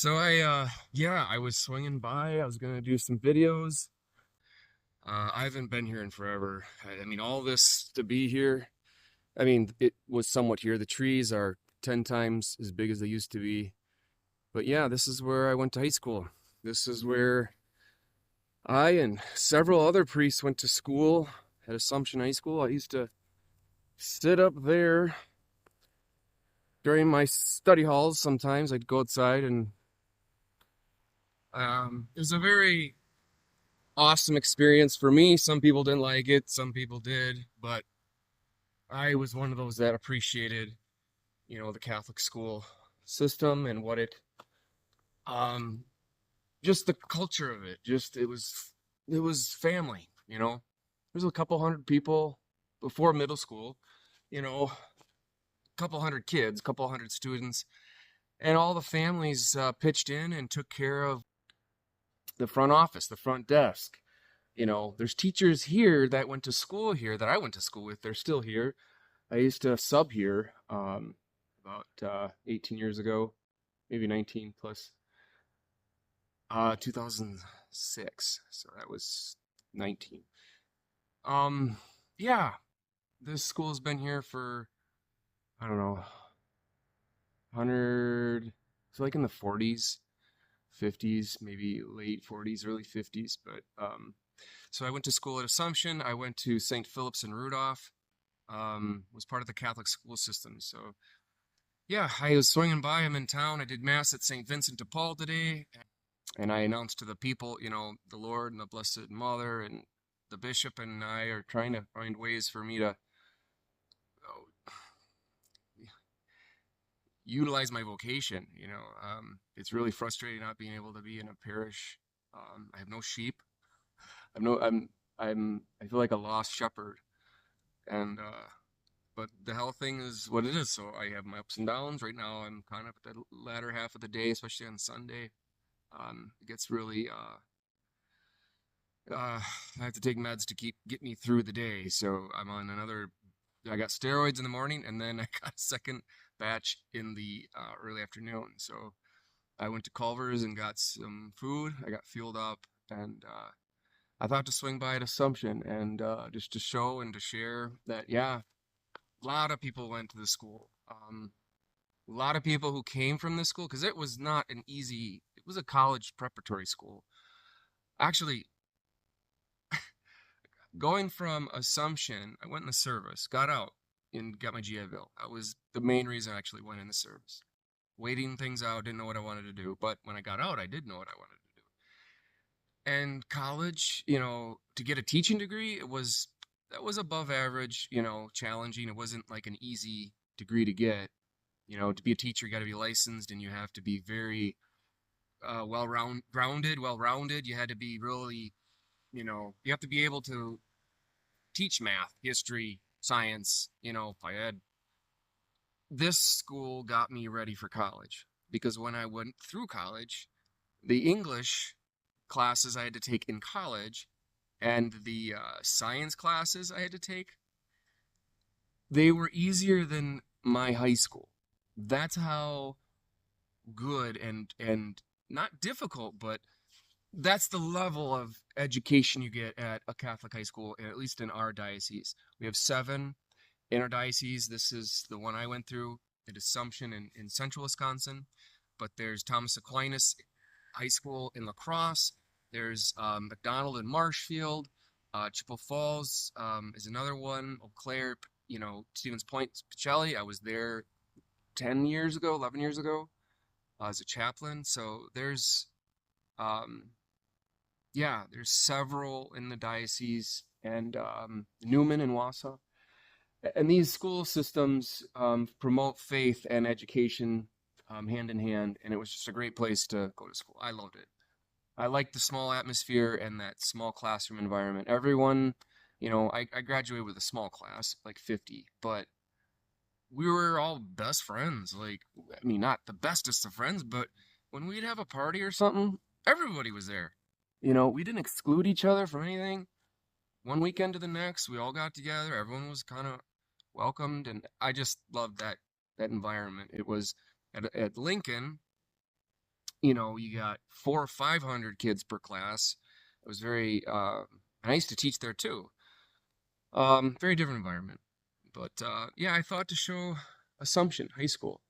I was swinging by. I was gonna do some videos. I haven't been here in forever. I mean, all this to be here. I mean, it was somewhat here. The trees are 10 times as big as they used to be. But yeah, this is where I went to high school. This is where I and several other priests went to school at Assumption High School. I used to sit up there during my study halls. Sometimes I'd go outside and it was a very awesome experience for me. Some people didn't like it, some people did, but I was one of those that appreciated, the Catholic school system and what um, just the culture of it. It was family, There's a couple hundred people before middle school, a couple hundred kids, a couple hundred students, and all the families pitched in and took care of the front office, the front desk. There's teachers here that went to school here that I went to school with. They're still here. I used to sub here about 18 years ago, maybe 19 plus, 2006. So that was 19. Um, yeah, this school's been here for, I don't know, 100, it's like in the 40s, 50s, maybe late 40s, early 50s. But so I went to school at Assumption. I went to St. Philip's in Rudolph. Was part of the Catholic school system. So yeah, I was swinging by. I'm in town. I did mass at St. Vincent de Paul today, and I announced to the people, the Lord and the Blessed Mother and the bishop and I are trying to find ways for me to utilize my vocation. It's really frustrating not being able to be in a parish. I have no sheep. I'm no. I feel like a lost shepherd, and but the health thing is what it is. So I have my ups and downs. Right now, I'm kind of at the latter half of the day, especially on Sunday. It gets really. I have to take meds to get me through the day. So I'm on another. I got steroids in the morning, and then I got a second batch in the early afternoon. So I went to Culver's and got some food. I got fueled up, and I thought to swing by at Assumption and just to show and to share that, yeah, a lot of people went to the school. A lot of people who came from this school, because it was not an easy, it was a college preparatory school. Actually, going from Assumption, I went in the service, got out, and got my GI Bill. That was the main reason I actually went in the service. Waiting things out, didn't know what I wanted to do, but when I got out, I did know what I wanted to do. And college, to get a teaching degree, that was above average, challenging. It wasn't like an easy degree to get. To be a teacher, you got to be licensed, and you have to be very well-rounded. You had to be really, you have to be able to teach math, history, science. If I had this school got me ready for college because when I went through college, the English classes I had to take in college and the science classes I had to take, they were easier than my high school. That's how good and not difficult, but that's the level of education you get at a Catholic high school, at least in our diocese. We have 7 in our diocese. This is the one I went through at Assumption in central Wisconsin. But there's Thomas Aquinas High School in La Crosse. There's McDonald in Marshfield. Chippewa Falls is another one. Eau Claire, Stevens Point, Pacelli. I was there 10 years ago, 11 years ago as a chaplain. So there's several in the diocese and Newman and Wausau. And these school systems promote faith and education hand in hand, and it was just a great place to go to school. I loved it. I liked the small atmosphere and that small classroom environment. Everyone, I graduated with a small class, like 50, but we were all best friends. Like, I mean, not the bestest of friends, but when we'd have a party or something, everybody was there. We didn't exclude each other from anything. One weekend to the next, we all got together. Everyone was kind of welcomed, and I just loved that environment. It was at Lincoln. you got 400 or 500 kids per class. It was very, and I used to teach there too. Very different environment. But yeah, I thought to show Assumption High School.